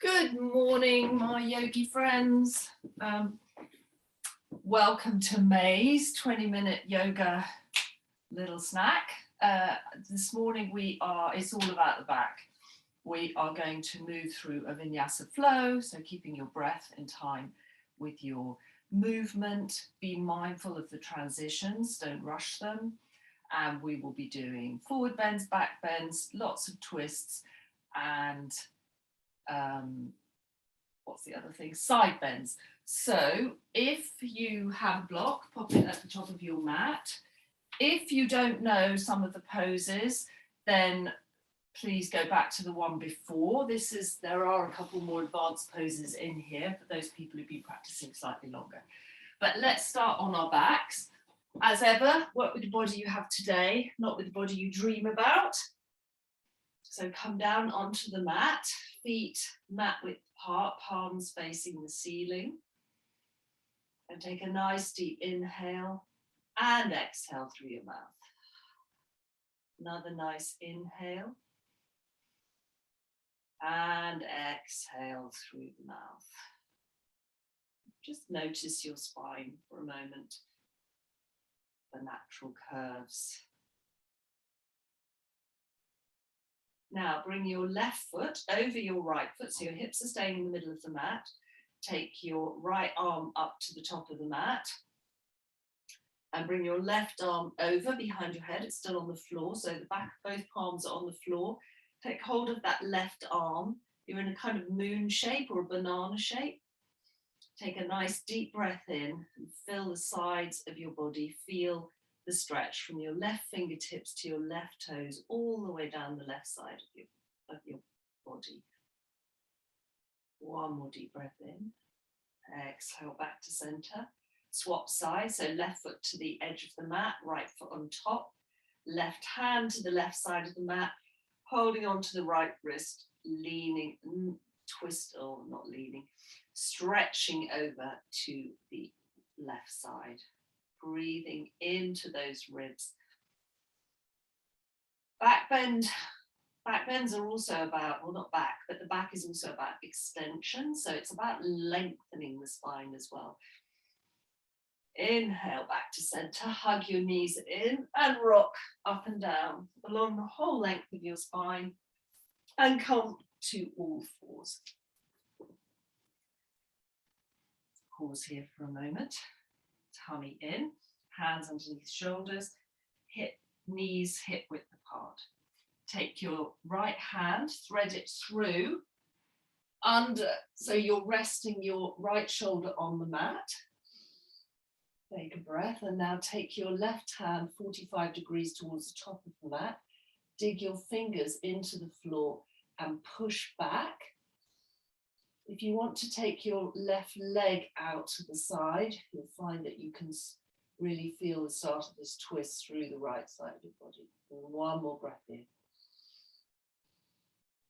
Good morning, my yogi friends. Welcome to May's 20-minute yoga little snack. This morning it's all about the back. We are going to move through a Vinyasa flow, so keeping your breath in time with your movement. Be mindful of the transitions, don't rush them. And we will be doing forward bends, back bends, lots of twists, and what's the other thing? Side bends. So if you have a block, pop it at the top of your mat. If you don't know some of the poses, then please go back to the one before. There are a couple more advanced poses in here for those people who've been practicing slightly longer. But let's start on our backs. As ever, work with the body you have today, not with the body you dream about. So come down onto the mat, feet mat width apart, palms facing the ceiling. And take a nice deep inhale and exhale through your mouth. Another nice inhale and exhale through the mouth. Just notice your spine for a moment, the natural curves. Now bring your left foot over your right foot, so your hips are staying in the middle of the mat. Take your right arm up to the top of the mat and bring your left arm over behind your head. It's still on the floor, so the back of both palms are on the floor. Take hold of that left arm. You're in a kind of moon shape or a banana shape. Take a nice deep breath in and fill the sides of your body. Feel the stretch from your left fingertips to your left toes, all the way down the left side of your body. One more deep breath in. Exhale back to center. Swap sides, so left foot to the edge of the mat, right foot on top. Left hand to the left side of the mat, holding on to the right wrist, leaning, stretching over to the left side. Breathing into those ribs. Backbends are also about, well, not back, but the back is also about extension. So it's about lengthening the spine as well. Inhale back to center, hug your knees in and rock up and down along the whole length of your spine and come to all fours. Pause here for a moment. Tummy in, hands underneath shoulders, knees hip width apart. Take your right hand, thread it through under, so you're resting your right shoulder on the mat. Take a breath and now take your left hand 45 degrees towards the top of the mat. Dig your fingers into the floor and push back. If you want to take your left leg out to the side, you'll find that you can really feel the start of this twist through the right side of your body. And one more breath in.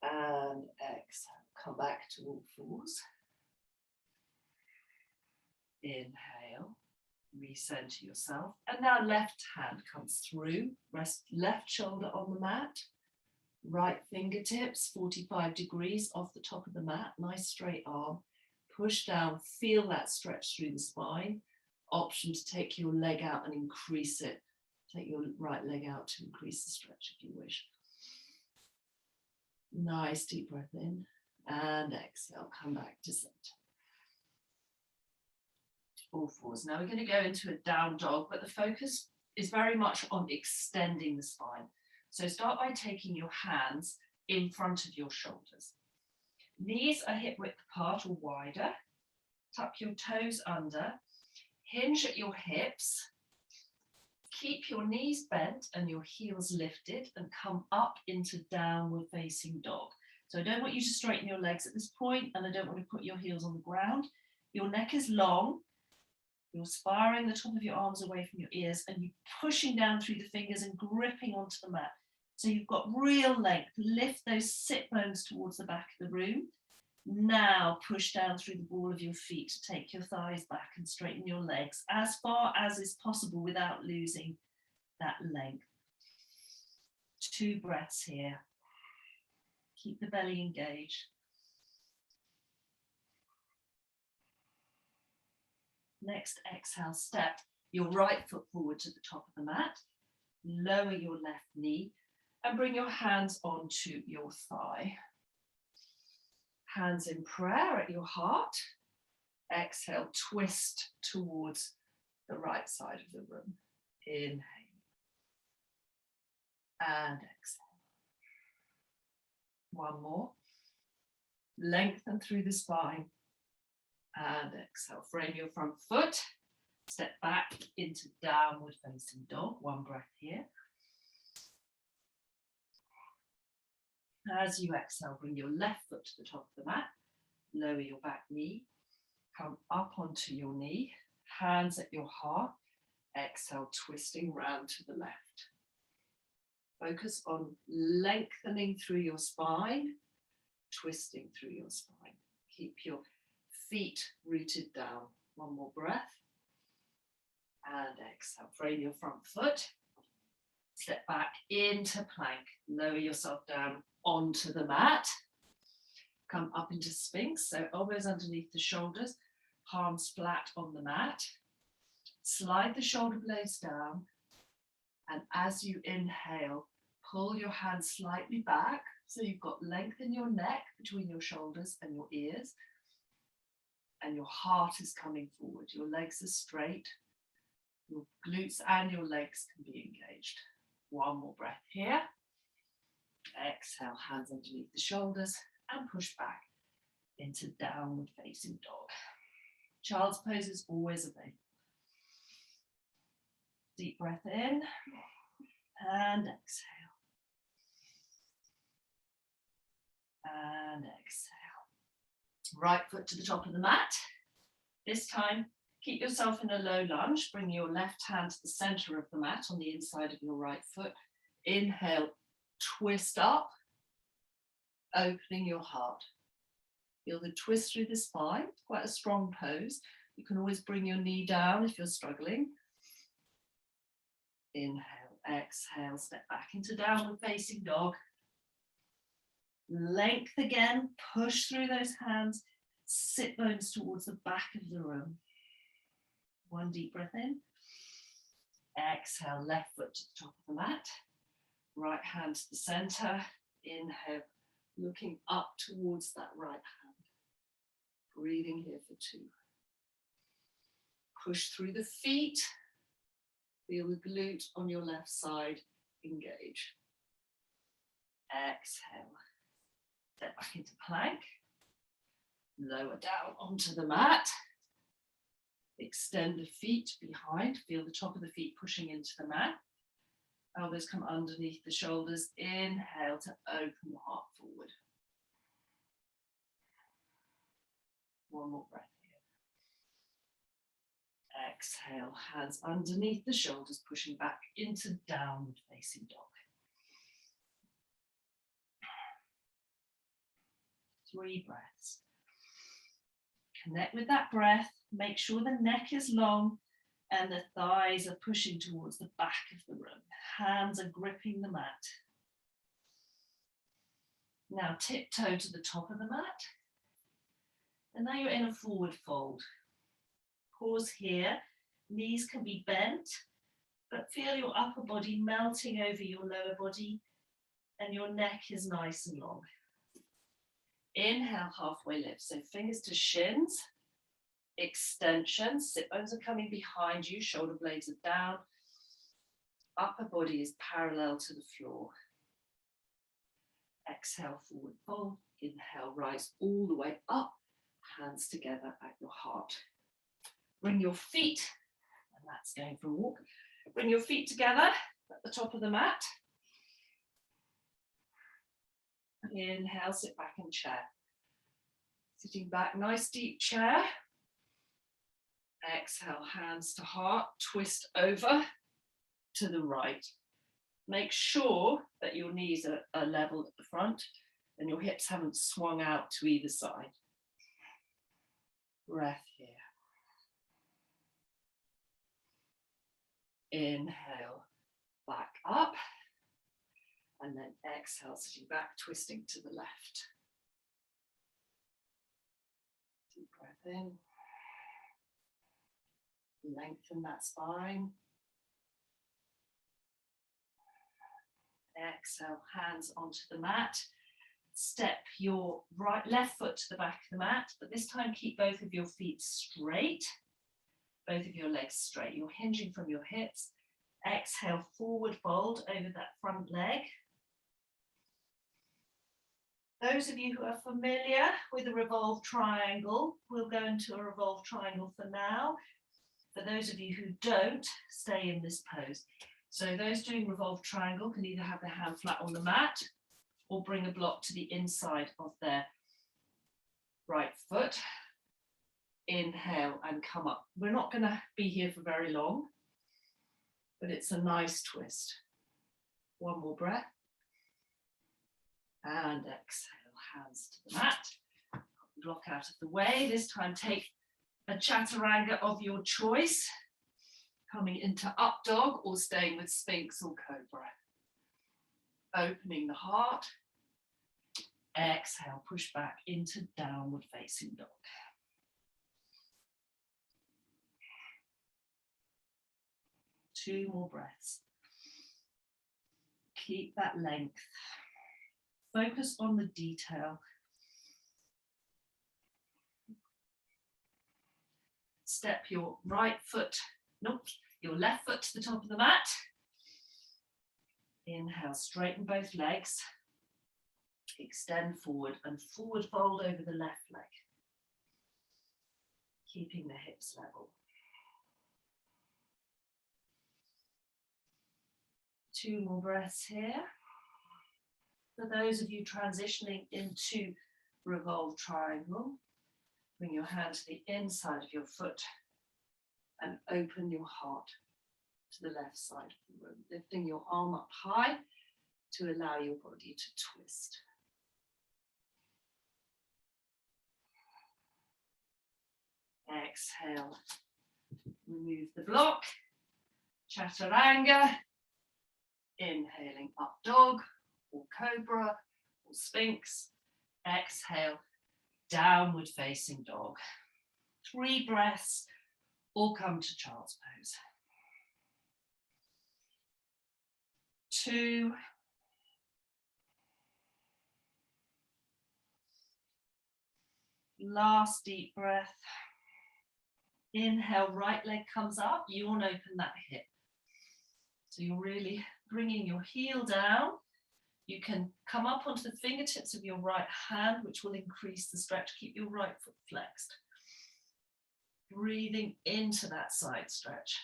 And exhale. Come back to all fours. Inhale. Recenter yourself. And now left hand comes through. Rest left shoulder on the mat. Right fingertips 45 degrees off the top of the mat. Nice straight arm. Push down. Feel that stretch through the spine. Option to take your leg out and increase it. Take your right leg out to increase the stretch if you wish. Nice deep breath in and exhale. Come back to center. All fours. Now we're going to go into a down dog, but the focus is very much on extending the spine. So start by taking your hands in front of your shoulders. Knees are hip width apart or wider. Tuck your toes under. Hinge at your hips. Keep your knees bent and your heels lifted and come up into downward facing dog. So I don't want you to straighten your legs at this point, and I don't want to put your heels on the ground. Your neck is long. You're spiraling the top of your arms away from your ears and you're pushing down through the fingers and gripping onto the mat. So you've got real length. Lift those sit bones towards the back of the room. Now push down through the ball of your feet to take your thighs back and straighten your legs as far as is possible without losing that length. 2 breaths here. Keep the belly engaged. Next exhale, step your right foot forward to the top of the mat. Lower your left knee and bring your hands onto your thigh. Hands in prayer at your heart. Exhale, twist towards the right side of the room. Inhale and exhale. One more. Lengthen through the spine and exhale. Frame your front foot. Step back into downward facing dog. One breath here. As you exhale, bring your left foot to the top of the mat. Lower your back knee. Come up onto your knee. Hands at your heart. Exhale, twisting round to the left. Focus on lengthening through your spine, twisting through your spine. Keep your feet rooted down. One more breath. And exhale, frame your front foot. Step back into plank. Lower yourself down onto the mat. Come up into Sphinx, so elbows underneath the shoulders, palms flat on the mat. Slide the shoulder blades down, and as you inhale, pull your hands slightly back, so you've got length in your neck between your shoulders and your ears, and your heart is coming forward. Your legs are straight. Your glutes and your legs can be engaged. One more breath here. Exhale, hands underneath the shoulders and push back into downward facing dog. Child's pose is always available. Deep breath in and exhale. And exhale. Right foot to the top of the mat. This time, keep yourself in a low lunge. Bring your left hand to the center of the mat on the inside of your right foot. Inhale, twist up, opening your heart. Feel the twist through the spine, quite a strong pose. You can always bring your knee down if you're struggling. Inhale, exhale, step back into downward facing dog. Length again, push through those hands, sit bones towards the back of the room. One deep breath in. Exhale, left foot to the top of the mat. Right hand to the center. Inhale, looking up towards that right hand. Breathing here for 2. Push through the feet. Feel the glute on your left side engage. Exhale. Step back into plank. Lower down onto the mat. Extend the feet behind. Feel the top of the feet pushing into the mat. Elbows come underneath the shoulders. Inhale to open the heart forward. One more breath here. Exhale, hands underneath the shoulders, pushing back into downward facing dog. 3 breaths. Connect with that breath. Make sure the neck is long and the thighs are pushing towards the back of the room. Hands are gripping the mat. Now tiptoe to the top of the mat. And now you're in a forward fold. Pause here. Knees can be bent, but feel your upper body melting over your lower body and your neck is nice and long. Inhale, halfway lift. So fingers to shins. Extension. Sit bones are coming behind you. Shoulder blades are down. Upper body is parallel to the floor. Exhale, forward fold. Inhale, rise all the way up. Hands together at your heart. Bring your feet, and that's going for a walk. Bring your feet together at the top of the mat. Inhale, sit back in chair. Sitting back, nice deep chair. Exhale, hands to heart, twist over to the right. Make sure that your knees are level at the front and your hips haven't swung out to either side. Breath here. Inhale, back up. And then exhale, sitting back, twisting to the left. Deep breath in. Lengthen that spine. Exhale, hands onto the mat. Step your left foot to the back of the mat, but this time keep both of your feet straight, both of your legs straight. You're hinging from your hips. Exhale, forward fold over that front leg. Those of you who are familiar with a revolved triangle, we'll go into a revolved triangle for now. For those of you who don't, stay in this pose. So those doing revolved triangle can either have their hand flat on the mat or bring a block to the inside of their right foot. Inhale and come up. We're not going to be here for very long, but it's a nice twist. One more breath. And exhale, hands to the mat. Block out of the way. This time take a chaturanga of your choice, coming into up dog or staying with Sphinx or Cobra. Opening the heart. Exhale, push back into downward facing dog. Two more breaths. Keep that length. Focus on the detail. Step your your left foot to the top of the mat. Inhale, straighten both legs. Extend forward and forward fold over the left leg. Keeping the hips level. Two more breaths here. For those of you transitioning into revolved triangle, bring your hand to the inside of your foot and open your heart to the left side of the room, lifting your arm up high to allow your body to twist. Exhale, remove the block, chaturanga, inhaling up dog or cobra or sphinx. Exhale, downward facing dog. 3 breaths or come to child's pose. 2. Last deep breath. Inhale, right leg comes up, yawn open that hip. So you're really bringing your heel down. You can come up onto the fingertips of your right hand, which will increase the stretch. Keep your right foot flexed. Breathing into that side stretch.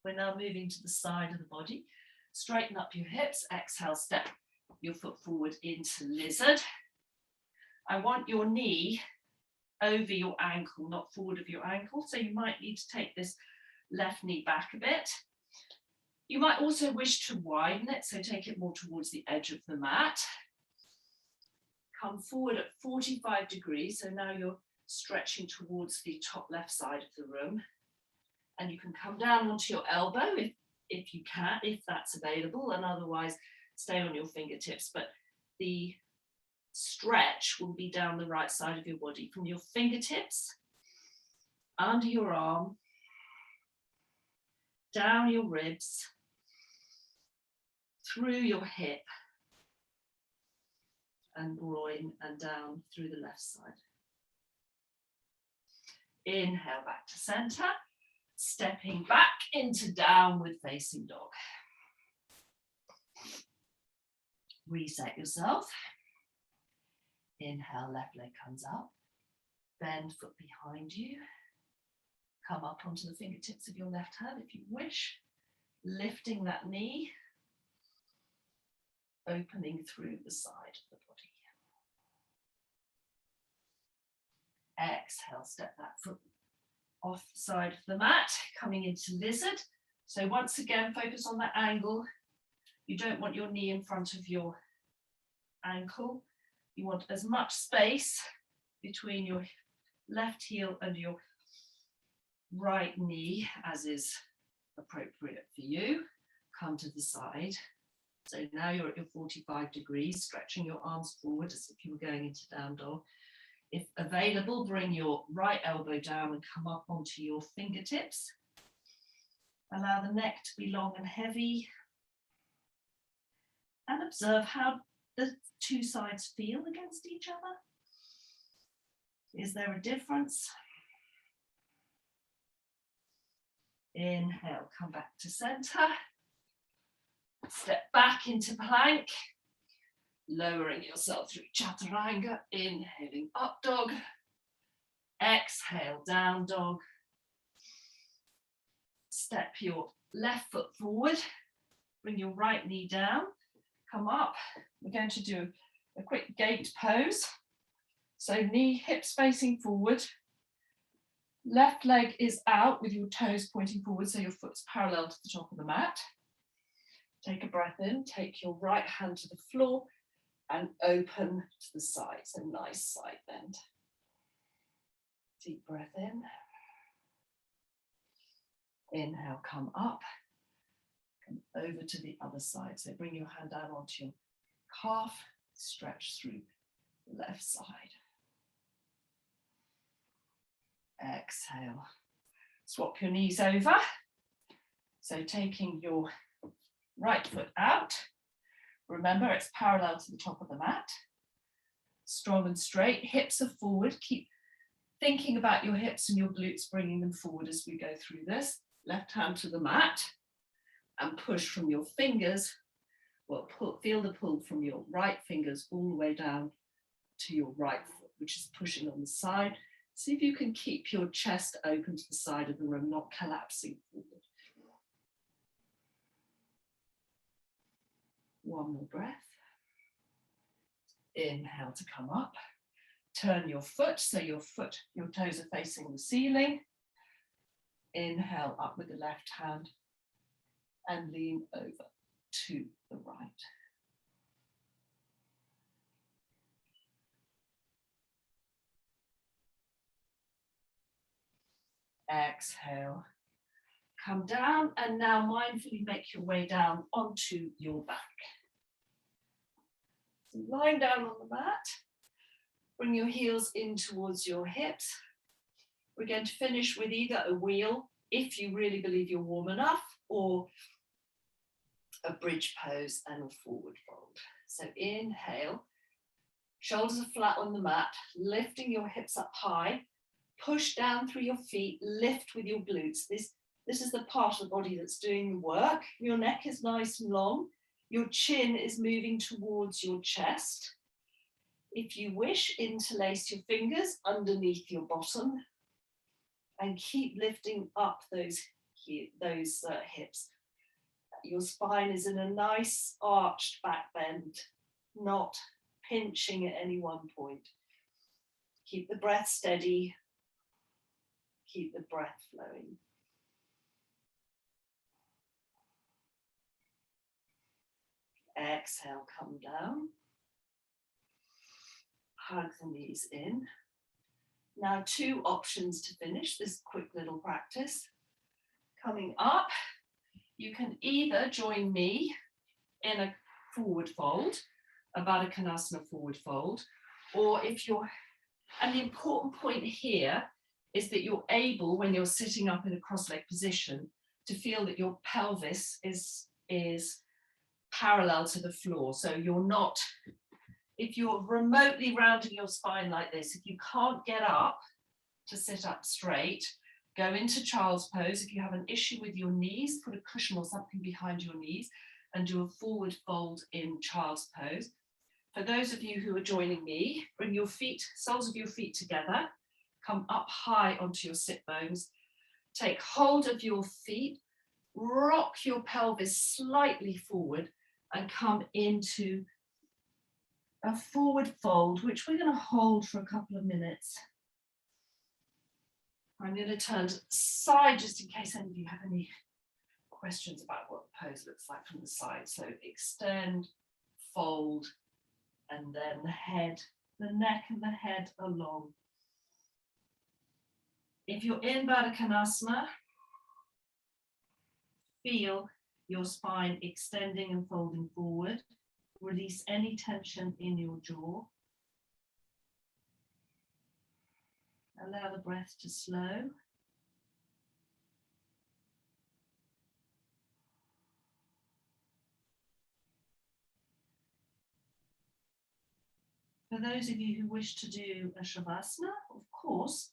We're now moving to the side of the body. Straighten up your hips. Exhale, step your foot forward into lizard. I want your knee over your ankle, not forward of your ankle. So you might need to take this left knee back a bit. You might also wish to widen it, so take it more towards the edge of the mat. Come forward at 45 degrees, so now you're stretching towards the top left side of the room. And you can come down onto your elbow if you can, if that's available, and otherwise stay on your fingertips. But the stretch will be down the right side of your body, from your fingertips, under your arm, down your ribs, through your hip and groin, and down through the left side. Inhale back to center, stepping back into downward facing dog. Reset yourself. Inhale, left leg comes up, bend foot behind you. Come up onto the fingertips of your left hand if you wish, lifting that knee, opening through the side of the body. Exhale, step that foot off the side of the mat, coming into lizard. So once again, focus on that angle. You don't want your knee in front of your ankle. You want as much space between your left heel and your right knee as is appropriate for you. Come to the side. So now you're at your 45 degrees, stretching your arms forward as if you were going into down dog. If available, bring your right elbow down and come up onto your fingertips. Allow the neck to be long and heavy. And observe how the two sides feel against each other. Is there a difference? Inhale, come back to center. Step back into plank. Lowering yourself through chaturanga. Inhaling up dog. Exhale, down dog. Step your left foot forward. Bring your right knee down. Come up. We're going to do a quick gate pose. So knee, hips facing forward. Left leg is out with your toes pointing forward, so your foot's parallel to the top of the mat. Take a breath in, take your right hand to the floor and open to the side. So nice side bend. Deep breath in. Inhale, come up. Come over to the other side. So bring your hand down onto your calf, stretch through the left side. Exhale. Swap your knees over. So taking your right foot out. Remember, it's parallel to the top of the mat. Strong and straight. Hips are forward. Keep thinking about your hips and your glutes, bringing them forward as we go through this. Left hand to the mat and push from your fingers. Well, feel the pull from your right fingers all the way down to your right foot, which is pushing on the side. See if you can keep your chest open to the side of the room, not collapsing forward. One more breath. Inhale to come up. Turn your foot, so your toes are facing the ceiling. Inhale up with the left hand and lean over to the right. Exhale. Come down and now mindfully make your way down onto your back. So lying down on the mat, bring your heels in towards your hips. We're going to finish with either a wheel, if you really believe you're warm enough, or a bridge pose and a forward fold. So inhale, shoulders are flat on the mat, lifting your hips up high, push down through your feet, lift with your glutes. This is the part of the body that's doing the work. Your neck is nice and long. Your chin is moving towards your chest. If you wish, interlace your fingers underneath your bottom and keep lifting up those hips. Your spine is in a nice arched back bend, not pinching at any one point. Keep the breath steady. Keep the breath flowing. Exhale, come down. Hug the knees in. Now 2 options to finish this quick little practice. Coming up, you can either join me in a forward fold, a Baddha Konasana forward fold, or if you're, and the important point here is that you're able, when you're sitting up in a cross-leg position, to feel that your pelvis is parallel to the floor. So you're not, if you're remotely rounding your spine like this, if you can't get up to sit up straight, go into child's pose. If you have an issue with your knees, put a cushion or something behind your knees and do a forward fold in child's pose. For those of you who are joining me, bring your feet, soles of your feet together, come up high onto your sit bones, take hold of your feet, rock your pelvis slightly forward and come into a forward fold, which we're going to hold for a couple of minutes. I'm going to turn to the side just in case any of you have any questions about what the pose looks like from the side. So extend, fold, and then the head, the neck and the head along. If you're in Baddha Konasana, feel your spine extending and folding forward. Release any tension in your jaw. Allow the breath to slow. For those of you who wish to do a Shavasana, of course,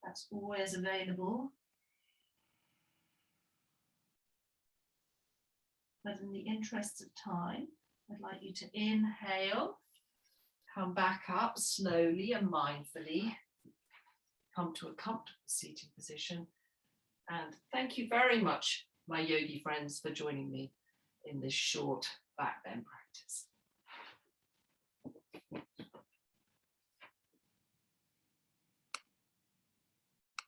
that's always available. But in the interest of time, I'd like you to inhale, come back up slowly and mindfully, come to a comfortable seating position. And thank you very much, my yogi friends, for joining me in this short back bend practice.